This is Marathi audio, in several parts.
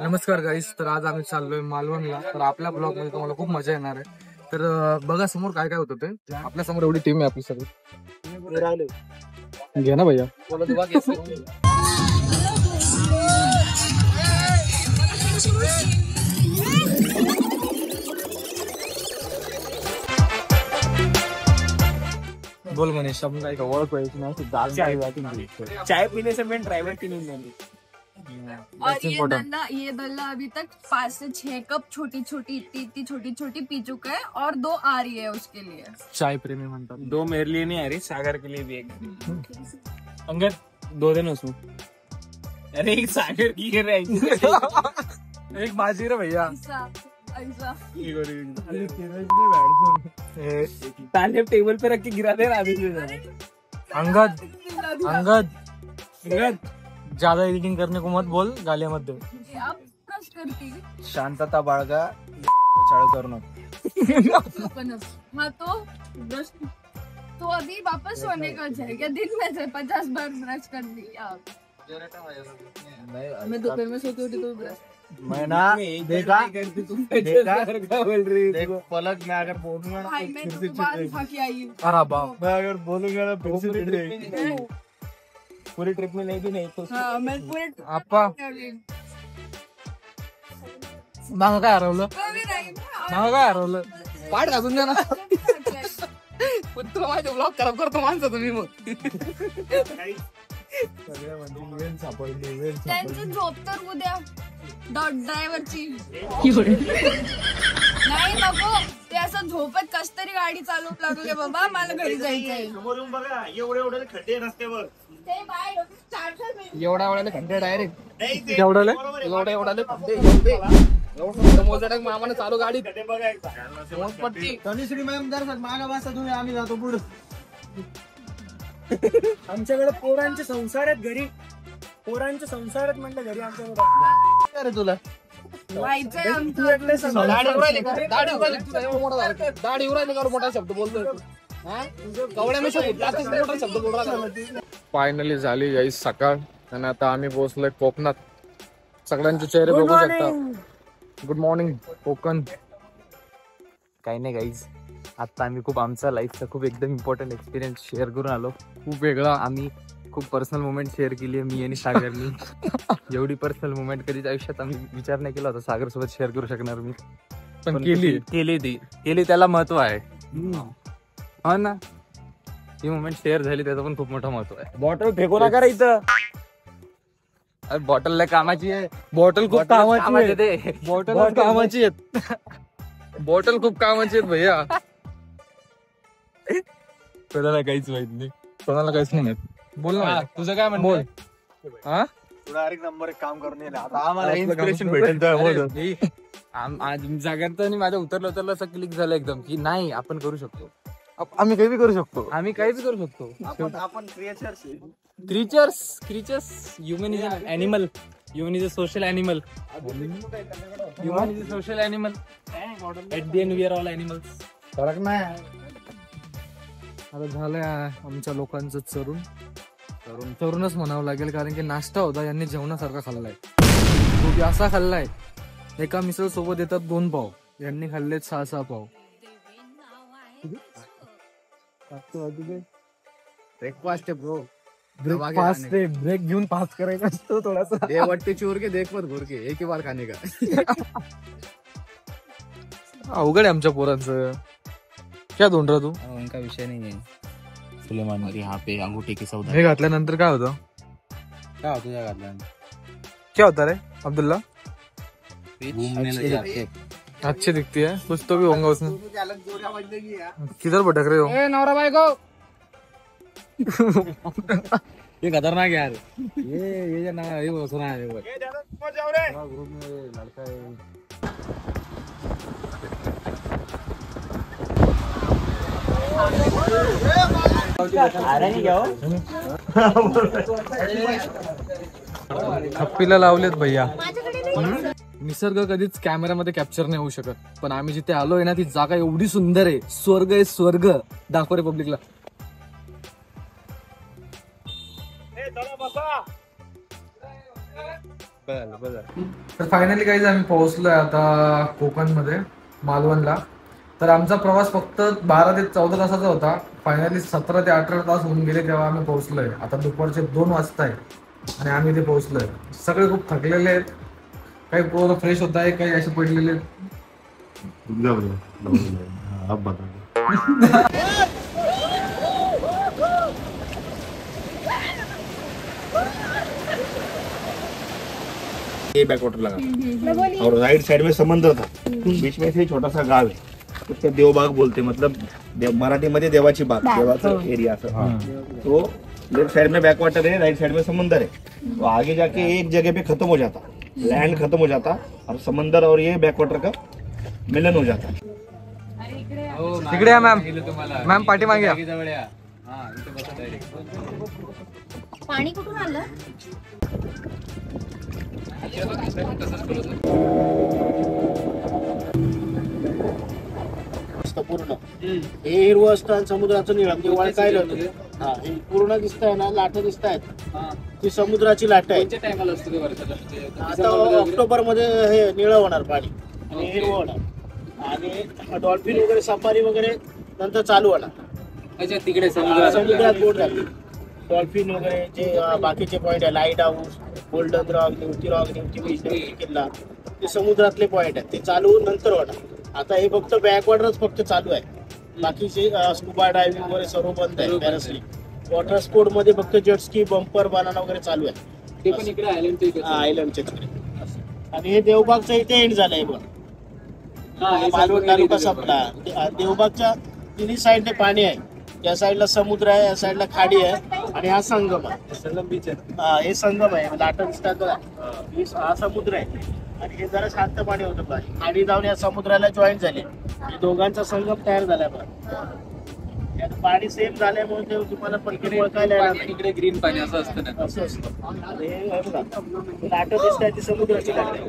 नमस्कार गाईस, तर आज आम्ही चाललोय मालवणला. तर आपल्या ब्लॉग मध्ये तुम्हाला खूप मजा येणार आहे. तर बघा समोर काय काय होतं ते. आपल्या समोर एवढी टीम आहे आपली सगळी. घे ना भैया. बोल मनीष, आपण काय ओळख पाहिजे ना. चाय पीने से मैं ड्राइवर की नींद नहीं। और ये दल्ला अभी तक 5 से 6 कप छोटी छोटी पी चुका है और 2 आ रही है उसके लिए। चाय प्रेमी म्हणतात. 2 मेरे लिए नहीं आ रही, सागर के लिए भी एक। अंगद 2 दिन उसमें। अरे एक सागर की गिर रही है। एक माझी रे भैया. ऐसा ताले टेबल पे रख के गिरा दे रहा। अंगद अंगद अंगद ज्यादा एडिटिंग करने को मत बोल, गालियां मत दे. आप ब्रश करती शांतता बाळगा, छळ करू नको. हाँ तो ब्रश तो अभी वापस सोने का जाएगा. दिन में से 50 बार ब्रश कर दिया. मैं दोपहर में सोती होती तो ब्रश मैं ना देखा बोल रही देख पलक में अगर बोलूंगा ना मैं तो बात खा के आई हूँ. अरे बाप. मैं अगर बोलूंगा ना फिर से पिट पूरी ट्रिप में नहीं भी नहीं तो हाँ, मैं पूरे आप्पा मागं काय हरवलं. कभी नहीं. मागं काय हरवलं. पाठ घासून द्या ना. तुला माझे ब्लॉग खराब करतो माणसं तुम्ही. मग त्यांची झोप तर उद्या ड्रायव्हरची नाही नको. ते असं झोपत कस तरी गाडी चालू लागले. बाबा मला घरी जायचंय. बघा एवढे खड्डे रस्त्यावर ते बाय स्टार्टर एवढ्या खड्डे डायरेक्ट एवढं मामाने चालू गाडी तनुश्री मॅम जर मागा वाजता तुम्ही आम्ही जातो पुढे. आमच्याकडे पोरांचे संसार आहेत घरी. पोरांचे संसार आहेत म्हटलं घरी आमच्याकडे. अरे तुला व्हायचंय आमचं. दाढी उरायली का मोठा शब्द बोलतोय. फायनली झाली गाईस सकाळ आणि आता आम्ही पोहोचलोय कोकणात. सगळ्यांचे चेहरे बघू शकता. Good morning Konkan. काही नाही गाईज, आता आम्ही खूप आमचा लाईफचा खूप एकदम इम्पॉर्टंट एक्सपिरियन्स शेअर करून आलो. खूप वेगळा. आम्ही खूप पर्सनल मुवमेंट शेअर केली आहे मी आणि सागरनी. एवढी पर्सनल मुवमेंट कधीच आयुष्यात आम्ही विचार नाही केला होता सागर सोबत शेअर करू शकणार मी. पण केली त्याला महत्व आहे. हा ना, ही मुवमेंट शेअर झाली त्याचं पण खूप मोठं महत्व आहे. बॉटल फेकू नका रे इथं. अरे बॉटल कामाची आहे. बॉटल खूप कामाची आहे. बॉटल कामाची आहेत. बॉटल खूप कामाची आहेत भैया. कोणाला काहीच माहित नाही. कोणाला काहीच नाही माहित. बोल ना तुझं काय म्हणणं. बोल. हा डायरेक्ट नंबर एक काम करून येईल. आता आम्हाला इन्स्पिरेशन भेटेल. आज जागर आणि माझ्या उतरलं असं क्लिक झालं एकदम की नाही आपण करू शकतो. आम्ही काही बी करू शकतो. आम्ही काही बी करू शकतो. आपण creatures. Human is an animal. Human is a social animal. Human is a social animal. At the end we are all animals. फरक नाही. आता झालंय आमच्या लोकांचं चरूनच म्हणावं लागेल, कारण की नाश्ता होता यांनी जेवणासारखा खाल्लाय. खूप असा खाल्लाय. एका मिसळ सोबत येतात 2 पाव, यांनी खाल्लेत 6 पाव. ब्रेकफास्ट आहे ब्रो. ब्रेकफास्ट आहे. ब्रेक घेऊन पास करायचा असतो थोडासा. देवट्टे चोर के देख मत घोर के एक ही बार खाने का. अवघड आहे आमच्या पोरांचं. क्या ढूंढ रहा तू. उनका विषय नहीं है. सुलेमान और यहाँ पे अंगूठी की सौदा. हे घातल्यानंतर काय होतं. क्या होता रे अब्दुल्ला. अच्छी दिखती है. कुछ तो भी होगा उसमें. किधर भटक रहे हो. नौरा भाई को ये खतरनाक यार. ये ना ये सुना है. ग्रुप में लड़का है. थप्पीला लावलेत भैया. निसर्ग कधीच कॅमेरामध्ये कॅप्चर नाही होऊ शकत, पण आम्ही जिथे आलोय ना ती जागा एवढी सुंदर आहे. स्वर्ग आहे स्वर्ग. दाखव रे पब्लिकला. तर फायनली काही आम्ही पोहोचलोय आता कोकणमध्ये, मालवणला. तर आमचा प्रवास फक्त 12 ते 14 तासाचा होता. फायनली 17 ते 18 तास होऊन गेले तेव्हा आम्ही पोहोचलोय. आता दुपारचे 2 वाजताय आणि आम्ही इथे पोहोचलोय. सगळे खूप थकलेले आहेत, काही पूर्ण फ्रेश होत आहे, काही असे पडलेले आहेत. ये बैकवाटर लगा और राइट साइड में समंदर था, बीच में से छोटा सा गांव है, उसको देवबाग बोलते, मतलब मराठी मध्ये देवाची बाग, देवाचा एरिया असं. तो लेफ्ट साइड में बैकवाटर है, राइट साइड में समंदर है. तो आगे जाके एक जगह पे खत्म हो जाता, लैंड खत्म हो जाता और समंदर और ये बैकवाटर का मिलन हो जाता. इकडे या मॅम, मॅम पाठीमागे या. पाणी कुठून आलं? पूर्ण हे हिरवं असतं आणि समुद्राचं निळं निव्वळ काय होतं. हा हे पूर्ण दिसतंय ना, लाट दिसत आहेत, ती समुद्राची लाट आहे. आता ऑक्टोबर मध्ये हे निळं होणार पाणी आणि हिरवं होणार, आणि डॉल्फिन वगैरे सफारी वगैरे नंतर चालू होणार. तिकडे समुद्रात बोट जाते. डॉल्फिन वगैरे जे बाकीचे पॉइंट आहे, light house, golden rock, Nivati rock, Nivati beach, Nivati किल्ला, ते समुद्रातले पॉइंट आहेत, ते चालू नंतर होणार. आता हे फक्त बॅकवॉटरच फक्त चालू आहे, बाकीचे स्कुबा डायव्हिंग वगैरे सर्व बंद आहे. पॅरास्लिंग वॉटर स्पोर्ट मध्ये फक्त जेटस्की, बंपर, बनाना वगैरे चालू आहे. ते पण इकडे आयलंडच्या तिकडे. आणि हे देवबागचं इथे एंड झालंय बघ, मालवण तालुका संपला. देवबागच्या तिन्ही साईडने पाणी आहे, या साईडला समुद्र आहे, या साईडला खाडी आहे, आणि हा संगम आहे. संगम बीच आहे. हे संगम आहे, लाटा दिसतात बघा, हा समुद्र आहे. आणि हे जरा शांत पाणी होतं पाणी, खाडी जाऊन या समुद्राला जॉईन झाले, दोघांचा संगम तयार झालाय बघा. यात पाणी सेम झाल्यामुळे ते तुम्हाला पटकन ओळखायला येणार. इकडे ग्रीन पाणी असं असतं ना, असं असतं. आणि हे बघा लाट दिसत आहे, ती समुद्राची लाट आहे.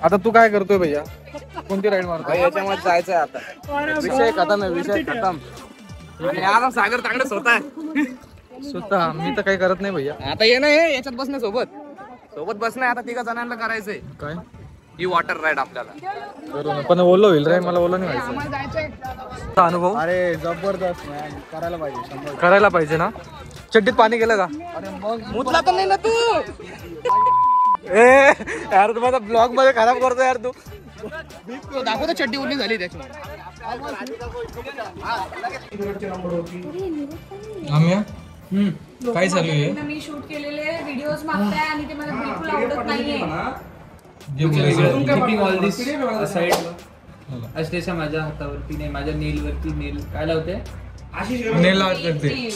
आता तू काय करतोय भैया? कोणती राईड मारतोय? याच्यामध्ये जायचंय आता. विषय खतम आहे, विषय खतम. सागर चांगलं स्वतः स्वतः मी तर काही करत नाही भैया. आता ये ना, हे याच्यात बसणे सोबत बसणे. आता 3 जणांना करायचंय काय ही वॉटर राईड आपल्याला. करू ना, पण ओलं होईल रे, मला ओलं नाही व्हायचं. अनुभव अरे जबरदस्त करायला पाहिजे, करायला पाहिजे ना. चड्डीत पाणी गेलं का? मुतला तर नाही ना तू? ए यार, तुम्हाला ब्लॉग मध्ये खराब करतो यार तू. दाखवतो चड्डी ओली झाली त्याची. काय चालू आहे? मी शूट केलेले व्हिडिओज मागताय आणि ते मला बिलकुल आवडत नाहीये. अश्लेषा माझ्या हातावरती नाही, माझ्या नेल वरती नेल काय लावते?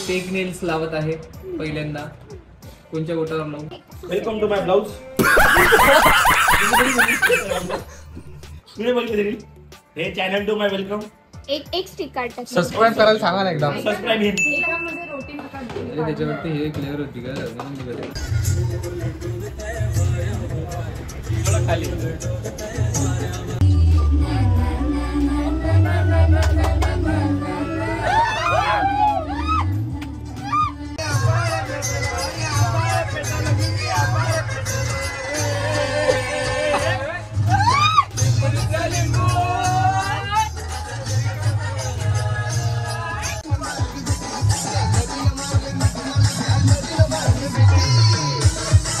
फेक नेल्स लावत आहे पहिल्यांदा. कोणत्या बोटावर लावू? Welcome to my blouse. हे चॅनल टू माय वेलकम. एक स्टिक काढतात. सबस्क्राईब करायला सांगा ना एकदा. सबस्क्राईब हिम. रोटी नका देऊ. अरे त्याच्यावरती हे क्लिअर होती का?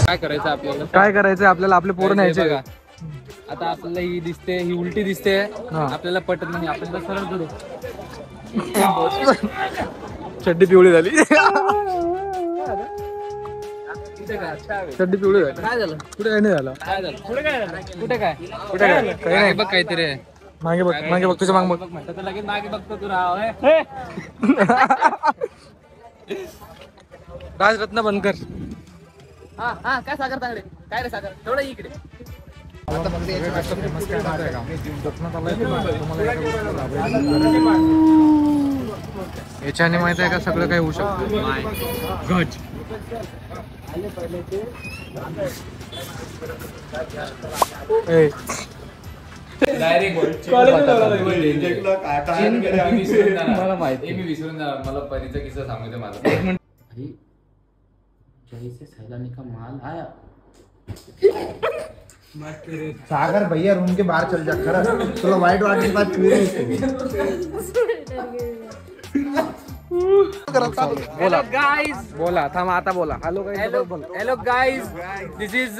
काय करायचं आपल्याला? काय करायचंय आपल्याला? आपले पोरं न्यायचे का? आता आपल्याला ही दिसते, ही उलटी दिसते, आपल्याला पटत नाही. आपल्याला सरळ करू. चड्डी पिवळी झाली. चड्डी पिवळी झाली. काय झालं? कुठे काय नाही झालं. काय झालं? कुठे काय? कुठे काय? काही मागे नाही. बघ काहीतरी आहे. मागे बघ, मागे बघ, तुझ्या मागे बघ. म्हणतात तर लगेच मागे बघतो तू. राव राजरत्न बनकर. हा हा. काय सागर तांगडे? काय रे सागर? थोडं इकडे. याच्याने माहित आहे का सगळं काही होऊ शकतं. गज मला माहिती मी विसरून जाणार. मला परीचा किस्सा सांगू दे मला. एक मिनिट. सैलानी का माल आया. सागर भैया रूम के बाहर चल जा. खरं तुला वाईट वाटली बात बोला गाइस. बोला थांबा आता बोला. Hello guys. This is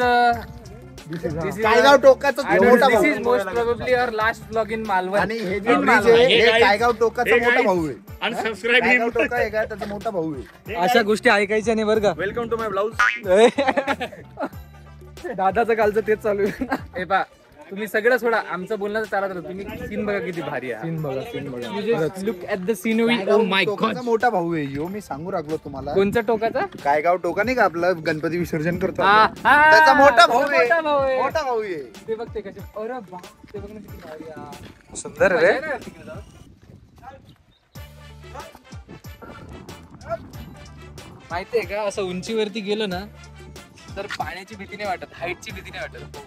Kaygaon टोकाचा मोठा भाऊ this is most probably our last vlog in Malvan. आणि हे जे ब्रिज आहे हे कायगाव टोकाचा मोठा भाऊ आहे. अनसबस्क्राइब कायगाव टोका आहे का त्याचा मोठा भाऊ आहे. अशा गोष्टी ऐकायच्या नाही बरं का. वेलकम टू माय ब्लाउज. दादाचं कालचं तेच चालू आहे. हे पा तुम्ही सगळं सोडा. आमचं बोलणं चालत राहतं. तुम्ही सीन बघा किती भारी आहे. सीन बघा. Look at the scenery. Oh my God. टोकाचा मोठा भाऊ आहे यो. मी सांगू लागलो तुम्हाला. कोणचा टोकाचा. कायगाव टोका नाही का आपलं गणपती विसर्जन करतो हा, आपण. हा, त्याचा मोठा भाऊ आहे. मोठा भाऊ आहे. मोठा भाऊ आहे. ते बघ ते कसे. अरे बाप ते बघ ना किती भारी आहे. सुंदर रे. माहितीये का असं उंचीवरती गेलो ना तर पाण्याची भीती नाही वाटत. हाईटची भीती नाही वाटत.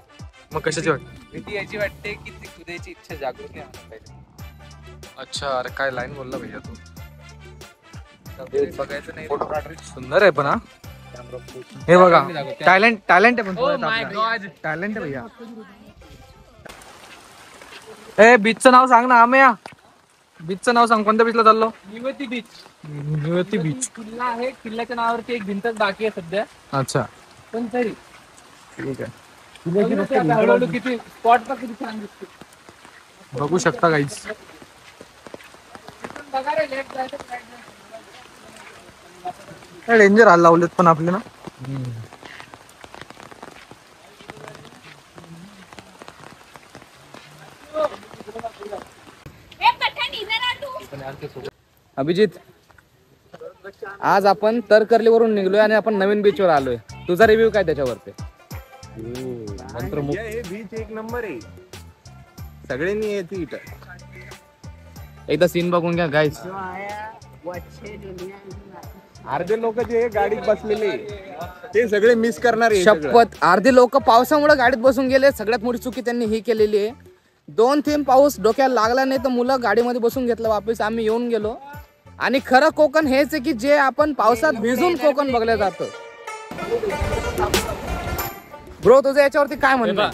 मग कशाची वाटत. भीती याची वाटते की ती कुदायची इच्छा जागृत नाही व्हायला पाहिजे. अच्छा अरे काय लाईन बोलला भैया तू. बघायचं नाही. सुंदर आहे पण हा. हे बघा टॅलेंट आहे पण टॅलेंट आहे भैया. ए बीचचं नाव सांग ना आम्ही. बीचचं नाव सांग. कोणत्या बीचला चाललो. निवती बीच. निवती बीच. किल्ला आहे. किल्ल्याच्या नावावरती एक भिंतच बाकी आहे सध्या. अच्छा पण तरी ठीक आहे. हळूहळू किती स्पॉट पण किती छान दिसते. बघू शकता काहीच. बघा रे लेफ्ट जायचं राईट जायचं. डेंजर हाल लावलेत पण आपले ना. अभिजित आज आपण तरकर्लीवरून निघलोय आणि आपण नवीन बीच वर आलोय. तुझा रिव्ह्यू काय त्याच्यावरती. हे बीच एक नंबर आहे. सगळ्यांनी येते इथं. एकदा सीन बघून घ्या गाईस. अर्धे लोक जे गाडीत बसलेले ते सगळे मिस करणार आहे. शपथ अर्धे लोक पावसामुळे गाडीत बसून गेले. सगळ्यात मोठी चुकी त्यांनी ही केलेली आहे. 2 थेंब पाऊस डोक्याला लागला नाही तर मुलं गाडीमध्ये बसून घेतलं. वापस आम्ही येऊन गेलो. आणि खरं कोकण हेच आहे की जे आपण पावसात भिजून कोकण बघलं जातं. ब्रो तुझं याच्यावरती काय म्हणणं.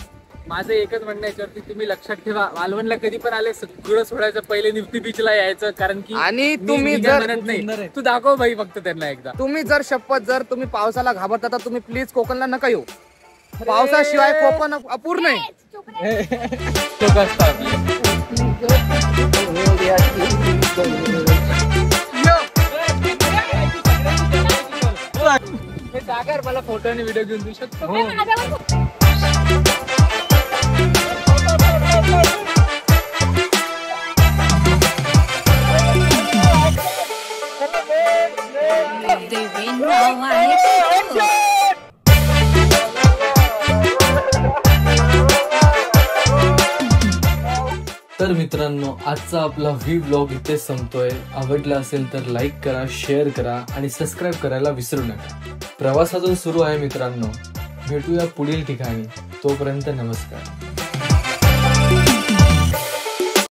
माझं एकच म्हणणं याच्यावरती तुम्ही लक्षात ठेवा. मालवणला कधी पण आले सगळं सोडायचं. पहिले निफ्टी बीचला यायचं. कारण की आणि मी तुम्ही काय जर म्हणत नाही. तू दाखव भाई फक्त त्यांना एकदा. तुम्ही जर शपथ जर तुम्ही पावसाला घाबरता तर तुम्ही प्लीज कोकणला नका येऊ. पावसाशिवाय कोकण अपूर्ण आहे. सागर मला फोटो आणि व्हिडिओ घेऊन देऊ शकतो. तर मित्रांनो आजचा आपला व्लॉग इथे संपतोय. आवडला असेल तर लाईक करा, शेअर करा आणि सबस्क्राईब करायला विसरू नका. प्रवास अजून सुरू आहे मित्रांनो. भेटूया पुढील ठिकाणी. तोपर्यंत नमस्कार.